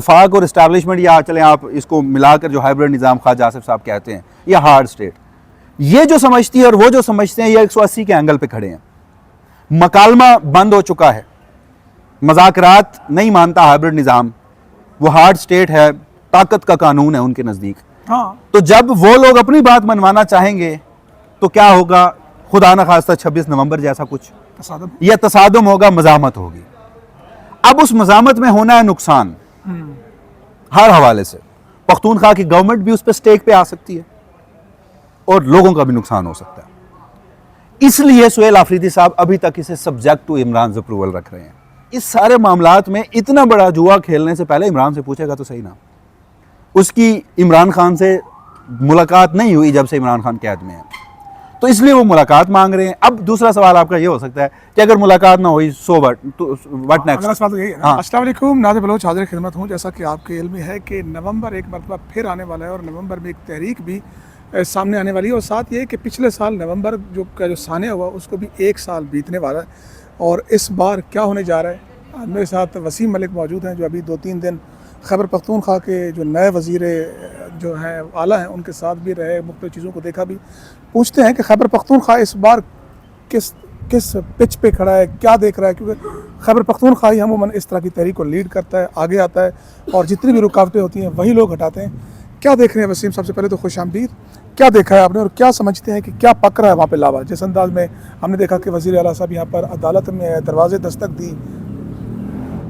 वफाक और इस्टेब्लिशमेंट, या चलें आप इसको मिलाकर जो हाइब्रिड निज़ाम ख्वाजा आसिफ साहब कहते हैं, या हार्ड स्टेट, ये जो समझती है और वो जो समझते हैं, ये 180 के एंगल पे खड़े हैं। मकालमा बंद हो चुका है, मज़ाकरात नहीं मानता हाइब्रिड निज़ाम, वो हार्ड स्टेट है, ताकत का कानून है उनके नज़दीक। हाँ, तो जब वो लोग अपनी बात मनवाना चाहेंगे तो क्या होगा, खुदा न खास्ता 26 नवंबर जैसा कुछ तसादम। या तसादुम होगा, मज़ामत होगी। अब उस मज़ामत में होना है नुकसान हर हवाले से। पख्तूनख्वा की गवर्नमेंट भी उस पर स्टेक पे आ सकती है और लोगों का भी नुकसान हो सकता है। इसलिए सुहेल आफरीदी साहब अभी तक इसे सब्जेक्ट टू इमरान अप्रूवल रख रहे हैं। इस सारे मामलात में इतना बड़ा जुआ खेलने से पहले इमरान से पूछेगा तो सही ना। उसकी इमरान खान से मुलाकात नहीं हुई जब से इमरान खान कैद में है, तो इसलिए वो मुलाकात मांग रहे हैं। अब दूसरा सवाल आपका ये हो सकता है कि अगर मुलाकात ना हुई सो व्हाट नेक्स्ट। अगला सवाल तो यही है। हाँ। अस्सलाम वालेकुम, नाज़िर बलोच हाज़िर खिदमत हूँ। जैसा कि आपके इल्म में है कि नवंबर एक मरतबा फिर आने वाला है और नवंबर में एक तहरीक भी सामने आने वाली है, और साथ ये कि पिछले साल नवंबर जो सानिया हुआ उसको भी 1 साल बीतने वाला है। और इस बार क्या होने जा रहा है, मेरे साथ वसीम मलिक मौजूद हैं जो अभी 2-3 दिन खैबर पख्तूनख्वा के जो नए वज़ीर जो हैं आला हैं उनके साथ भी रहे, मुख्तलिफ चीज़ों को देखा भी। पूछते हैं कि खैबर पख्तूनख्वा इस बार किस पिच पे खड़ा है, क्या देख रहा है, क्योंकि खैबर पख्तूनख्वा ही अमूमन इस तरह की तहरीक को लीड करता है, आगे आता है और जितनी भी रुकावटें होती हैं वही लोग हटाते हैं। क्या देख रहे हैं वसीम? सबसे पहले तो खुश आमदीद, क्या देखा है आपने और क्या समझते हैं कि क्या पक रहा है वहाँ पे लावा? जिस अंदाज में हमने देखा कि वज़ीर आला साहब यहाँ पर अदालत में दरवाजे दस्तक दी,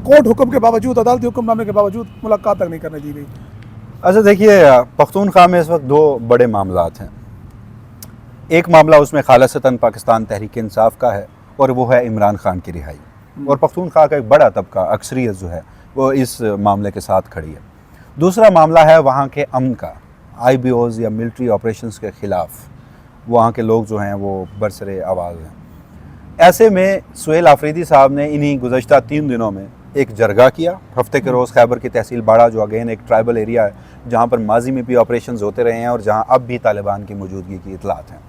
कोर्ट हुक्म के बावजूद, अदालती हुक्मनामे के बावजूद मुलाकात तक नहीं करने दी गई। अच्छा देखिए, पख्तूनख्वा में इस वक्त 2 बड़े मामलात हैं। एक मामला उसमें खालिसतन पाकिस्तान तहरीक इंसाफ का है और वो है इमरान खान की रिहाई, और पख्तूनख्वा का एक बड़ा तबका, अक्सरियत जो है वो इस मामले के साथ खड़ी है। दूसरा मामला है वहाँ के अमन का, IBOs या मिलिट्री ऑपरेशंस के ख़िलाफ़ वहाँ के लोग जो हैं वो बरसरे आवाज़ हैं। ऐसे में सुहेल आफरीदी साहब ने इन्हीं गुज़श्ता 3 दिनों में एक जरगा किया हफ्ते के रोज़ खैबर की तहसील बाड़ा, जो अगेन एक ट्राइबल एरिया है जहाँ पर माजी में भी ऑपरेशंस होते रहे हैं और जहाँ अब भी तालिबान की मौजूदगी की इतलात हैं।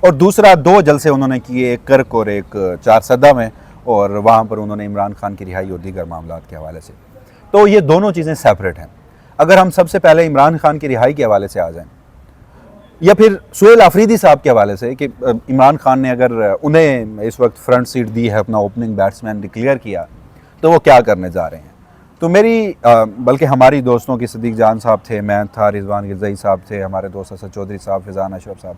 और दूसरा 2 जलसे उन्होंने किए, एक कर्क और एक 4 सदा में, और वहाँ पर उन्होंने इमरान खान की रिहाई और दीगर मामलात के हवाले से। तो ये दोनों चीज़ें सेपरेट हैं। अगर हम सबसे पहले इमरान खान की रिहाई के हवाले से आ जाएं, या फिर सुहेल आफरीदी साहब के हवाले से कि इमरान खान ने अगर उन्हें इस वक्त फ्रंट सीट दी है, अपना ओपनिंग बैट्समैन डिक्लेयर किया, तो वो क्या करने जा रहे हैं। तो मेरी बल्कि हमारी दोस्तों की सदीक जान साहब थे, मैं था, रिजवान गिरजई साहब थे, हमारे दोस्त असद चौधरी साहब, फिजान अशरफ साहब,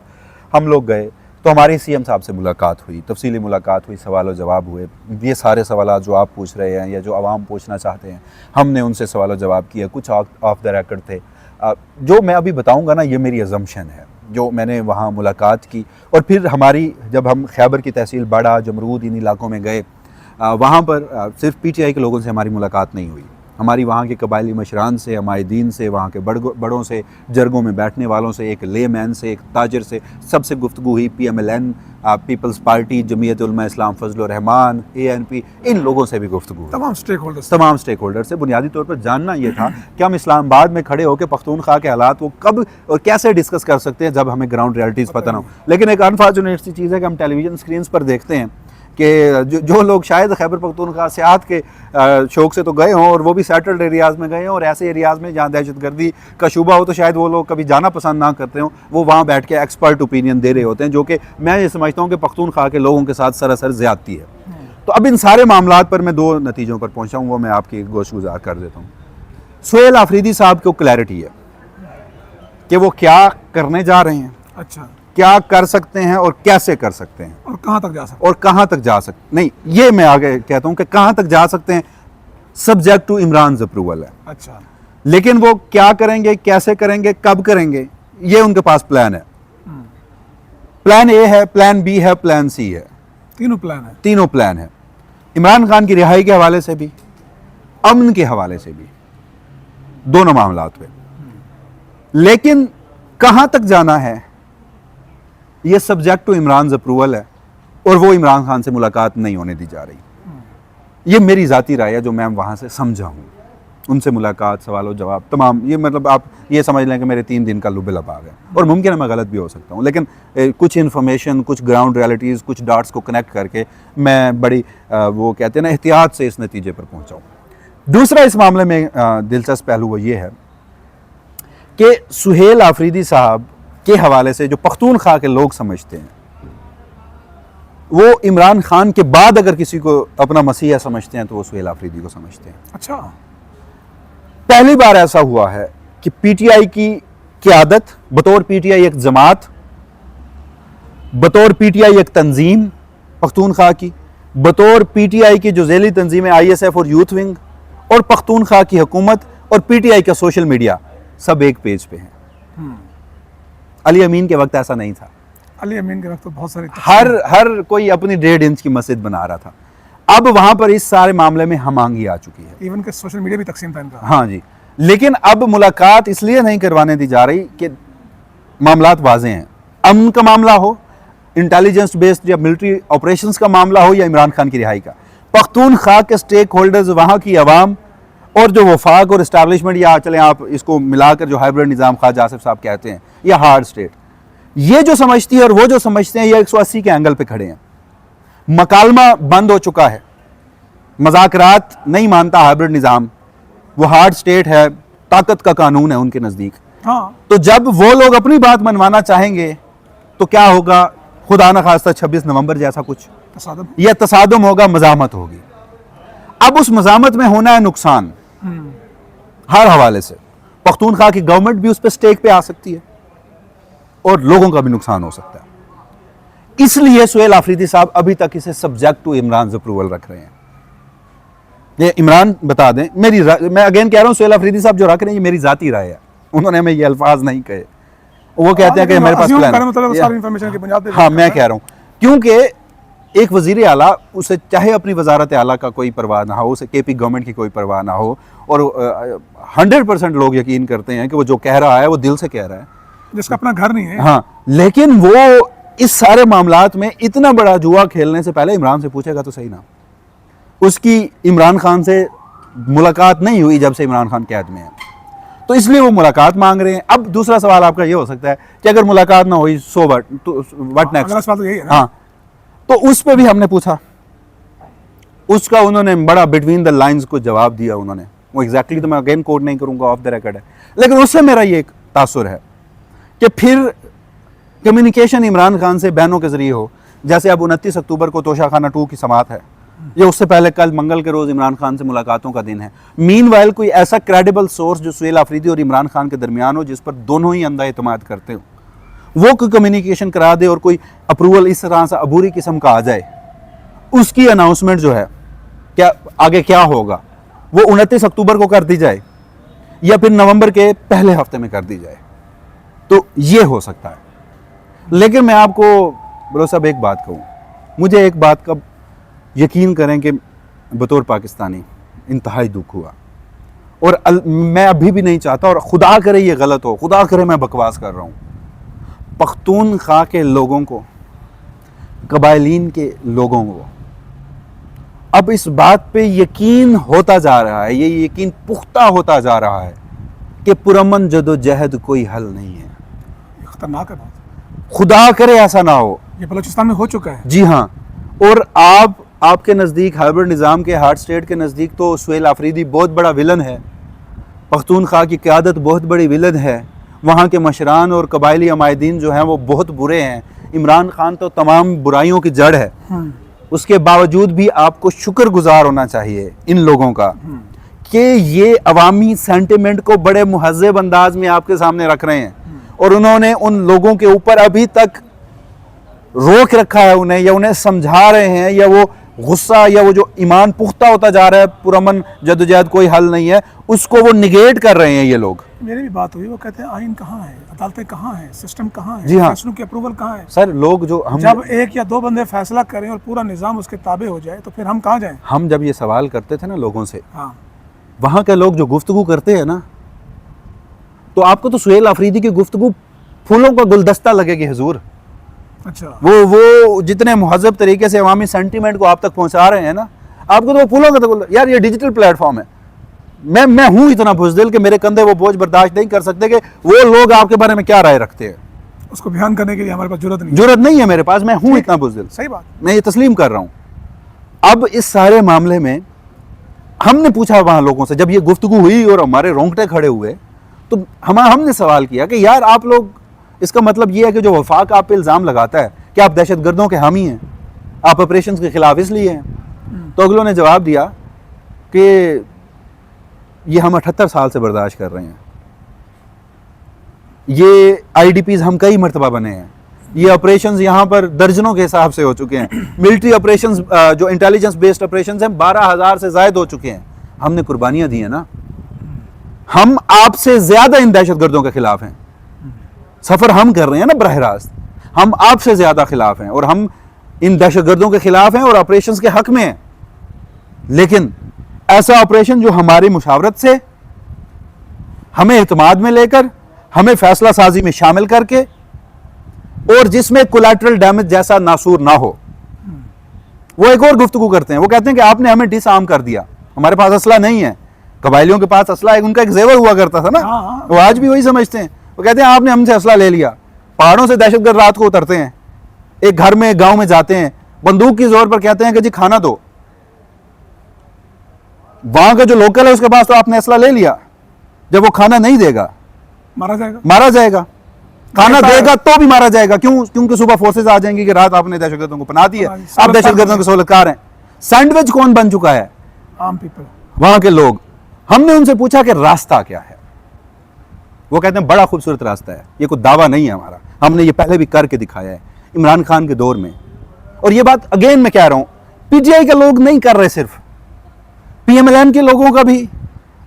हम लोग गए तो हमारी CM साहब से मुलाकात हुई, तफसीली मुलाकात हुई, सवाल जवाब हुए। ये सारे सवाल जो आप पूछ रहे हैं या जो आवाम पूछना चाहते हैं, हमने उनसे सवाल जवाब किए, कुछ ऑफ द रिकॉर्ड थे। जो मैं अभी बताऊंगा ना, ये मेरी अजम्पशन है, जो मैंने वहाँ मुलाकात की। और फिर हमारी, जब हम खैबर की तहसील बाड़ा, जमरूद, इन इलाकों में गए, वहाँ पर सिर्फ PTI के लोगों से हमारी मुलाकात नहीं हुई, हमारी वहाँ के कबायली मशरान से, हमायदीन से, वहाँ के बड़ों से, जरगों में बैठने वालों से, एक लेमैन से, एक ताजर से, सबसे गुफ्तगू हुई। PMLN, peoples party, Jamiat Ulama इस्लाम फजल रहमान, ANP, इन लोगों से भी गुफ्तगू हुई। तमाम स्टेक होल्डर से बुनियादी तौर पर जानना ये था कि हम इस्लामाबाद में खड़े होकर पख्तूनख्वा के हालात वो कब और कैसे डिस्कस कर सकते हैं जब हमें ग्राउंड रियलिटीज़ पता ना हो। लेकिन एक अनफॉर्चुनेट सी चीज़ है कि हम टेलीविज़न स्क्रीन पर देखते हैं कि जो लोग शायद खैबर पख्तूनख्वा सियाहत के शौक़ से तो गए हों, और वो भी सेटल्ड एरियाज़ में गए हों, और ऐसे एरियाज़ में जहाँ दहशतगर्दी का शुबा हो तो शायद वो लोग कभी जाना पसंद ना करते हों, वो वहाँ बैठ के एक्सपर्ट ओपिनियन दे रहे होते हैं, जो कि मैं ये समझता हूँ कि पख्तूनख्वा के लोगों के साथ सरासर ज़्यादती है। तो अब इन सारे मामलात पर मैं 2 नतीजों पर पहुँचा हूँ, वो मैं आपकी गोशगुजार कर देता हूँ। सुहेल आफरीदी साहब को क्लैरिटी है कि वो क्या करने जा रहे हैं, अच्छा, क्या कर सकते हैं और कैसे कर सकते हैं, और कहाँ तक जा सकते नहीं, ये मैं आगे कहता हूं कि कहां तक जा सकते हैं सब्जेक्ट टू इमरान अप्रूवल है। अच्छा, लेकिन वो क्या करेंगे, कैसे करेंगे, कब करेंगे, ये उनके पास प्लान है। प्लान A है, प्लान B है, प्लान C है, तीनों प्लान है। इमरान खान की रिहाई के हवाले से भी, अमन के हवाले से भी, दोनों मामलात पे। लेकिन कहां तक जाना है ये सब्जेक्ट टू इमरान अप्रूवल है, और वो इमरान खान से मुलाकात नहीं होने दी जा रही। ये मेरी ज़ाती राय है, जो मैं वहाँ से समझा हूँ। उनसे मुलाकात, सवाल जवाब, तमाम, ये मतलब आप ये समझ लें कि मेरे 3 दिन का लुबे लबाग है, और मुमकिन है मैं गलत भी हो सकता हूँ, लेकिन कुछ इन्फॉर्मेशन, कुछ ग्राउंड रियलिटीज़, कुछ डॉट्स को कनेक्ट करके मैं बड़ी वो कहते हैं ना एहतियात से इस नतीजे पर पहुँचा हूँ। दूसरा इस मामले में दिलचस्प पहलू वो ये है कि सुहेल आफरीदी साहब के हवाले से जो पख्तूनख्वा के लोग समझते हैं, वो इमरान खान के बाद अगर किसी को अपना मसीहा समझते हैं तो वो सुहेल आफरीदी को समझते हैं। अच्छा, पहली बार ऐसा हुआ है कि पीटीआई की क़यादत बतौर पीटीआई एक जमात, बतौर पीटीआई एक तंजीम पख्तूनख्वा की, बतौर पीटीआई की जो ज़ैली तंजीमें आईएसएफ और यूथ विंग और पख्तूनख्वा की हुकूमत और पीटीआई का सोशल मीडिया सब एक पेज पे हैं। अली अमीन के वक्त ऐसा नहीं था। अली अमीन के वक्त तो बहुत सारे हर कोई अपनी 1.5 इंच की मस्जिद बना रहा था। अब वहां पर इस सारे मामले में हमआंगी आ चुकी है। इवन के सोशल मीडिया भी तकसीम था इनका। हाँ जी, लेकिन अब मुलाकात इसलिए नहीं करवाने दी जा रही कि मामलात वाज़ेह हैं। अमन का मामला हो, इंटेलिजेंस बेस्ड या मिलिट्री ऑपरेशंस का मामला हो, या इमरान खान की रिहाई का, पख्तूनख्वा के स्टेक होल्डर्स, वहाँ की आवाम और जो वफाक और इस्टेब्लिशमेंट, या चलें आप इसको मिलाकर जो हाइब्रिड निज़ाम ख्वाजा आसिफ साहब कहते हैं, या हार्ड स्टेट, ये जो समझती है और वो जो समझते हैं, ये 180 के एंगल पे खड़े हैं। मकालमा बंद हो चुका है, मज़ाकरात नहीं मानता हाइब्रिड निज़ाम, वो हार्ड स्टेट है, ताकत का कानून है उनके नज़दीक। हाँ, तो जब वो लोग अपनी बात मनवाना चाहेंगे तो क्या होगा, खुदा न खास्ता 26 नवंबर जैसा कुछ तसादम। यह तसादुम होगा, मज़ामत होगी। अब उस मज़ामत में होना है नुकसान हर हवाले से। पख्तूनख्वा की गवर्नमेंट भी उस पर स्टेक पे आ सकती है और लोगों का भी नुकसान हो सकता है। इसलिए सुहेल आफरीदी साहब अभी तक इसे सब्जेक्ट टू इमरान अप्रूवल रख रहे हैं। ये इमरान बता दें, मैं अगेन कह रहा हूं, सुहेल आफरीदी साहब जो रख रहे हैं ये मेरी जाती राय है, उन्होंने हमें ये अल्फाज नहीं कहे। वो कहते हैं कि मेरे पास प्लान है। हाँ, मैं कह रहा हूं क्योंकि एक वजीर आला, उसे चाहे अपनी वजारत आला का कोई परवाह ना हो, उसे केपी गवर्नमेंट की कोई परवाह ना हो, और 100% लोग यकीन करते हैं कि वो जो कह रहा है वो दिल से कह रहा है, जिसका अपना घर नहीं है। हाँ, लेकिन वो इस सारे मामलात में इतना बड़ा जुआ खेलने से पहले इमरान से पूछेगा तो सही ना। उसकी इमरान खान से मुलाकात नहीं हुई जब से इमरान खान कैद में है, तो इसलिए वो मुलाकात मांग रहे हैं। अब दूसरा सवाल आपका ये हो सकता है कि अगर मुलाकात ना हुई सो व्हाट नेक्स्ट। हाँ, तो उस पे भी हमने पूछा, उसका उन्होंने बड़ा बिटवीन द लाइंस को जवाब दिया उन्होंने। वो एग्जैक्टली तो मैं अगेन कोट नहीं करूंगा, ऑफ द रिकॉर्ड है, लेकिन उससे मेरा ये एक तासुर है कि फिर कम्युनिकेशन इमरान खान से बहनों के जरिए हो। जैसे अब 29 अक्टूबर को तोशाखाना 2 की समात है, ये उससे पहले कल मंगल के रोज इमरान खान से मुलाकातों का दिन है। मीनवाइल कोई ऐसा क्रेडिबल सोर्स जो सुहेल आफरीदी और इमरान खान के दरमियान हो, जिस पर दोनों ही अंधा एतमाद करते हो, वो कोई कम्युनिकेशन करा दे और कोई अप्रूवल इस तरह से अबूरी किस्म का आ जाए, उसकी अनाउंसमेंट जो है क्या आगे क्या होगा, वो 29 अक्टूबर को कर दी जाए या फिर नवंबर के पहले हफ्ते में कर दी जाए, तो ये हो सकता है। लेकिन मैं आपको बरो साहब एक बात कहूँ, मुझे एक बात का यकीन करें कि बतौर पाकिस्तानी इंतहाई दुख हुआ, और मैं अभी भी नहीं चाहता, और खुदा करे ये गलत हो, खुदा करे मैं बकवास कर रहा हूँ, पख्तूनख्वा के लोगों को, कबायलीन के लोगों को अब इस बात पे यकीन होता जा रहा है, ये यकीन पुख्ता होता जा रहा है कि पुरअमन जदोजहद कोई हल नहीं है। खतरनाक है बहुत, खुदा करे ऐसा ना हो। ये बलूचिस्तान में हो चुका है। जी हाँ, और आपके नज़दीक हाइब्रिड निज़ाम के हार्ड स्टेट के नज़दीक तो सुहेल आफरीदी बहुत बड़ा विलन है, पख्तूनख्वा की क़यादत बहुत बड़ी विलन है, वहाँ के मशरान और कबायली अमायदीन जो हैं वो बहुत बुरे हैं। इमरान खान तो तमाम बुराइयों की जड़ है, उसके बावजूद भी आपको शुक्रगुजार होना चाहिए इन लोगों का कि ये अवामी सेंटिमेंट को बड़े मुहज़्ज़ब अंदाज में आपके सामने रख रहे हैं, और उन्होंने उन लोगों के ऊपर अभी तक रोक रखा है उन्हें, या उन्हें समझा रहे हैं, या वो गुस्सा या वो जो ईमान पुख्ता होता जा रहा है, पुरअमन जदोजहद कोई हल नहीं है, उसको वो निगेट कर रहे हैं ये लोग। मेरी भी बात हुई, वो कहते हैं आइन कहाँ है, अदालतें कहाँ हैं, सिस्टम कहाँ है, जी हाँ, फैसलों की अप्रूवल कहाँ है। सर लोग जो हम जब एक या दो बंदे फैसला करें और पूरा निज़ाम उसके ताबे हो जाए तो फिर हम कहाँ जाएं? हम जब ये सवाल करते थे ना लोगों से, हाँ, वहाँ के लोग जो गुफ्तगू करते हैं ना, तो आपको तो सुहेल आफरीदी की गुफ्तगू फूलों का गुलदस्ता लगेगी हुजूर। अच्छा, वो जितने मुहज़्ज़ब तरीके से अवामी सेंटीमेंट को आप तक पहुँचा रहे हैं ना, आपको तो वो फूलों का यार, ये डिजिटल प्लेटफॉर्म है। मैं हूँ इतना बुज़दिल कि मेरे कंधे वो बोझ बर्दाश्त नहीं कर सकते कि वो लोग आपके बारे में क्या राय रखते हैं। उसको बयान करने के लिए हमारे पास जरूरत नहीं है मेरे पास, मैं हूँ इतना बुज़दिल। सही बात, मैं ये तस्लीम कर रहा हूँ। अब इस सारे मामले में हमने पूछा वहाँ लोगों से, जब ये गुफ्तगू हुई और हमारे रोंगटे खड़े हुए, तो हमने सवाल किया कि यार आप लोग, इसका मतलब ये है कि जो वफाक आप पे इल्ज़ाम लगाता है कि आप दहशतगर्दों के हामी हैं, आप ऑपरेशन के खिलाफ इसलिए हैं। तो अगलों ने जवाब दिया कि ये हम 78 साल से बर्दाश्त कर रहे हैं, ये IDPs हम कई मरतबा बने हैं, ये ऑपरेशंस यहाँ पर दर्जनों के हिसाब से हो चुके हैं, मिलिट्री ऑपरेशंस जो इंटेलिजेंस बेस्ड ऑपरेशंस हैं 12,000 से ज़ायद हो चुके हैं, हमने कुर्बानियाँ दी हैं ना, हम आपसे ज़्यादा इन दहशतगर्दों के खिलाफ हैं, सफ़र हम कर रहे हैं ना बरह रास्त, हम आपसे ज़्यादा खिलाफ हैं और हम इन दहशतगर्दों के खिलाफ हैं और ऑपरेशंस के हक में हैं। लेकिन ऐसा ऑपरेशन जो हमारी मुशावरत से, हमें एतमाद में लेकर, हमें फैसला साजी में शामिल करके और जिसमें कोलैटरल डैमेज जैसा नासूर ना हो, वो एक और गुफ्तगू करते हैं। वो कहते हैं कि आपने हमें डिसआर्म कर दिया, हमारे पास असला नहीं है। कबायलियों के पास असला एक उनका एक जेवर हुआ करता था ना, वो आज भी वही समझते हैं। वो कहते हैं आपने हमसे असला ले लिया। पहाड़ों से दहशतगर्द रात को उतरते हैं, एक घर में गांव में जाते हैं, बंदूक की जोर पर कहते हैं कि जी खाना दो। वहां का जो लोकल है उसके पास तो आपने असला ले लिया, जब वो खाना नहीं देगा मारा जाएगा, खाना देगा तो भी मारा जाएगा। क्यों? क्योंकि सुबह फोर्सेज आ जाएंगी कि रात आपने दहशतगर्दों को पनाह दी है, आप दहशतगर्दों के सहूलतकार हैं। सैंडविच कौन बन चुका है? आम पीपल, वहां के लोग। हमने उनसे पूछा कि रास्ता क्या है, वो कहते हैं बड़ा खूबसूरत रास्ता है, ये कोई दावा नहीं है हमारा, हमने ये पहले भी करके दिखाया है इमरान खान के दौर में। और ये बात अगेन मैं कह रहा हूं, PTI के लोग नहीं कर रहे, सिर्फ PMLN के लोगों का भी,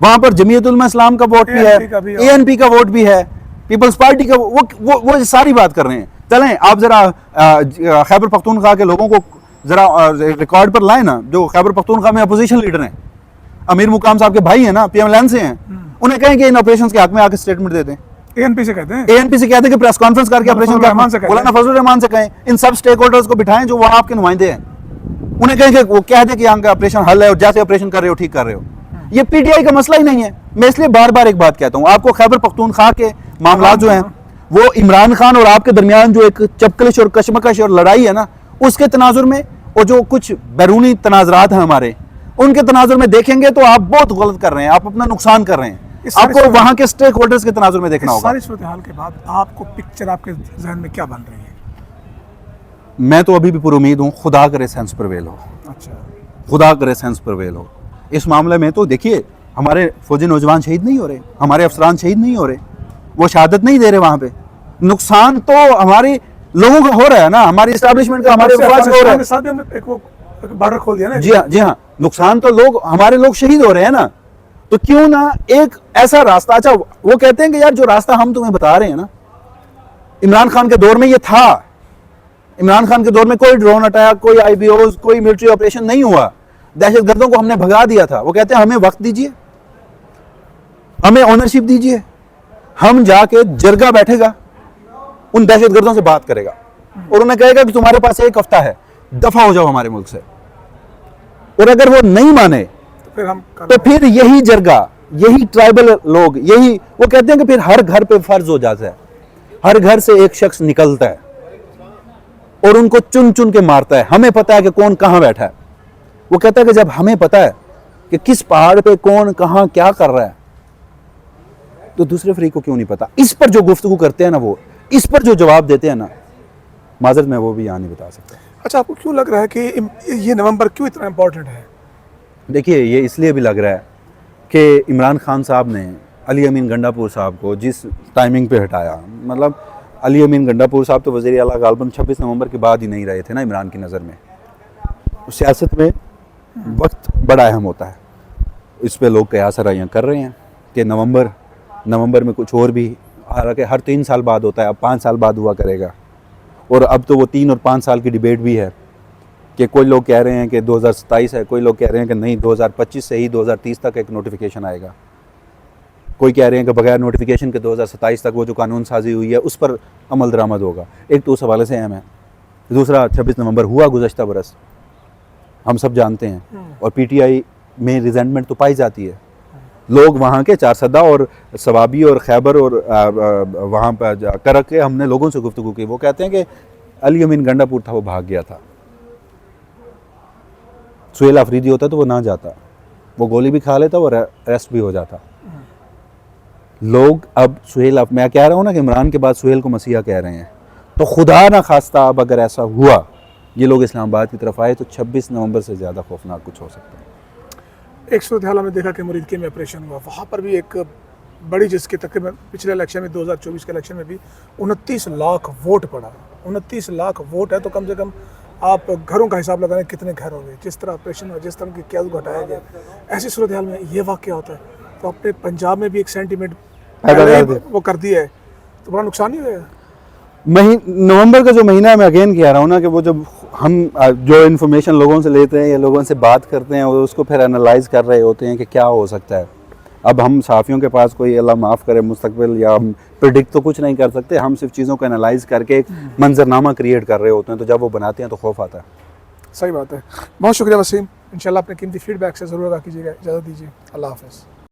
वहां पर जमीयत उलमा इस्लाम का वोट भी है, ANP का वोट भी है, पीपल्स पार्टी का, वो सारी बात कर रहे हैं। चलें आप जरा खैबर पख्तूनख्वा के लोगों को जरा रिकॉर्ड पर लाए ना, जो खैबर पख्तूनख्वा में अपोजिशन लीडर हैं, अमीर मुकाम साहब के भाई हैं ना, PMLN से हैं, उन्हें कहें कि इन ऑपरेशन के हक में आके स्टेटमेंट दे दें। ANP से कहते हैं कि प्रेस कॉन्फ्रेंस करके ऑपरेशन मौलाना फजलुर रहमान से कहें, इन सब स्टेक होल्डर्स को बिठाएं जो वहां आपके नुमाइंदे हैं, उन्हें कहें कि वो कह दें कि यहाँ का ऑपरेशन हल है और जैसे ऑपरेशन कर रहे हो ठीक कर रहे हो। ये PTI का मसला ही नहीं है। मैं इसलिए बार बार एक बात कहता हूँ, आपको खैबर पख्तूनख्वा के मामला जो हैं, वो इमरान खान और आपके दरमियान जो एक चपकलिश और कशमकश और लड़ाई है ना, उसके तनाजुर में, और जो कुछ बैरूनी तनाजरात हैं हमारे, उनके तनाजुर में देखेंगे तो आप बहुत गलत कर रहे हैं, आप अपना नुकसान कर रहे हैं। आपको वहां के स्टेक होल्डर्स के तनाजुर में देखना होगा। सारी सूरत हाल के बाद आपको पिक्चर आपके जहन में क्या बन रही है? मैं तो अभी भी पुरुमीद हूँ, खुदा करे सेंस परवेल हो। अच्छा, खुदा करे सेंस परवेल हो। इस मामले में तो देखिए, हमारे फौजी नौजवान शहीद नहीं हो रहे, हमारे अफसरान शहीद नहीं हो रहे, वो शहादत नहीं दे रहे वहां पे। नुकसान तो हमारे लोगों का हो रहा है ना, हमारी एस्टैब्लिशमेंट का, हमारे अफवाज का हो रहा है। बॉर्डर खोल दिया ना। जी हाँ, नुकसान तो लोग, हमारे लोग शहीद हो रहे हैं ना, तो क्यों ना एक ऐसा रास्ता। अच्छा, वो कहते हैं कि यार जो रास्ता हम तुम्हें बता रहे हैं ना, इमरान खान के दौर में ये था। इमरान खान के दौर में कोई ड्रोन अटैक, कोई IBOs, कोई मिलिट्री ऑपरेशन नहीं हुआ, दहशतगर्दों को हमने भगा दिया था। वो कहते हैं हमें वक्त दीजिए, हमें ओनरशिप दीजिए, हम जाके जरगा बैठेगा, उन दहशतगर्दों से बात करेगा और उन्हें कहेगा कि तुम्हारे पास एक हफ्ता है, दफा हो जाओ हमारे मुल्क से। और अगर वो नहीं माने तो फिर यही जरगा, यही ट्राइबल लोग, यही वो कहते हैं कि फिर हर घर पे फर्ज हो जाता है, हर घर से एक शख्स निकलता है और उनको चुन चुन के मारता है। हमें पता है कि कौन कहां बैठा है। वो कहता है कि जब हमें पता है कि किस पहाड़ पे कौन कहां क्या कर रहा है, तो दूसरे फरीक को क्यों नहीं पता? इस पर जो गुफ्तगू करते हैं ना, वो इस पर जो जवाब देते हैं ना, माजरत मैं वो भी यहाँ नहीं बता सकता। अच्छा, आपको क्यों लग रहा है कि ये नवंबर क्यों इतना इंपॉर्टेंट है? देखिए, ये इसलिए भी लग रहा है कि इमरान खान साहब ने अली अमीन गंडापुर साहब को जिस टाइमिंग पे हटाया, मतलब अली अमीन गंडापुर साहब तो वज़ीर आला गालबन 26 नवंबर के बाद ही नहीं रहे थे ना इमरान की नज़र में। सियासत में वक्त बड़ा अहम होता है, इस पे लोग कयास राइयाँ कर रहे हैं कि नवंबर में कुछ और भी, हालांकि हर 3 साल बाद होता है, अब 5 साल बाद हुआ करेगा। और अब तो वो 3 और 5 साल की डिबेट भी है कि कोई लोग कह रहे हैं कि 2027 है, कोई लोग कह रहे हैं कि नहीं 2025 से ही 2030 तक एक नोटिफिकेशन आएगा, कोई कह रहे हैं कि बगैर नोटिफिकेशन के 2027 तक वो जो कानून साजी हुई है उस पर अमल दरामद होगा। एक तो उस हवाले से अहम है, दूसरा 26 नवंबर हुआ गुज़श्ता बरस, हम सब जानते हैं, और PTI में रिजेंटमेंट तो पाई जाती है। लोग वहाँ के चारसदा और सवाबी और खैबर और वहाँ पर कर के हमने लोगों से गुफ्तगू की, वो कहते हैं कि अली अमीन गंडापुर था, वो भाग गया था, सुहेल अफरीदी होता तो वो ना जाता, वो गोली भी खा लेता और अरेस्ट भी हो जाता। लोग अब सुहेल, अब मैं कह रहा हूँ ना कि इमरान के बाद सुहेल को मसीहा कह रहे हैं, तो खुदा ना खास्ता अब अगर ऐसा हुआ, ये लोग इस्लामाबाद की तरफ आए, तो 26 नवंबर से ज़्यादा खौफनाक कुछ हो सकता है। एक सूरत हाल हमने देखा कि मुरीदके में ऑपरेशन हुआ, वहाँ पर भी एक बड़ी, जिसके तकरीबन पिछले इलेक्शन में 2024 के इलेक्शन में भी 29 लाख वोट पड़ा। 29 लाख वोट है तो कम से कम आप घरों का हिसाब लगाएं कितने घर होंगे। जिस तरह ऑपरेशन हुआ, जिस तरह की क्या घटाया गया, ऐसी सूरत हाल में ये वाक़या होता है तो अपने पंजाब में भी एक सेंटीमेंट वो कर दिया है, तो बड़ा नुकसान ही हुआ। नवंबर का जो महीना है, मैं अगेन कह रहा हूँ ना कि वो जब हम जो इन्फॉर्मेशन लोगों से लेते हैं या लोगों से बात करते हैं, और उसको फिर एनालाइज कर रहे होते हैं कि क्या हो सकता है। अब हम सहाफ़ियों के पास कोई, अल्लाह माफ़ करे, मुस्तकबिल या हम प्रिडिक्ट तो कुछ नहीं कर सकते, हम सिर्फ चीज़ों को एनालाइज करके एक मंजरनामा क्रिएट कर रहे होते हैं, तो जब वो बनाते हैं तो खौफ आता है। सही बात है। बहुत शुक्रिया वसीम, इंशाल्लाह अपने कीमती फीडबैक से ज़रूर आगाह कीजिएगा। इजाज़त दीजिए, अल्लाह हाफ़िज़।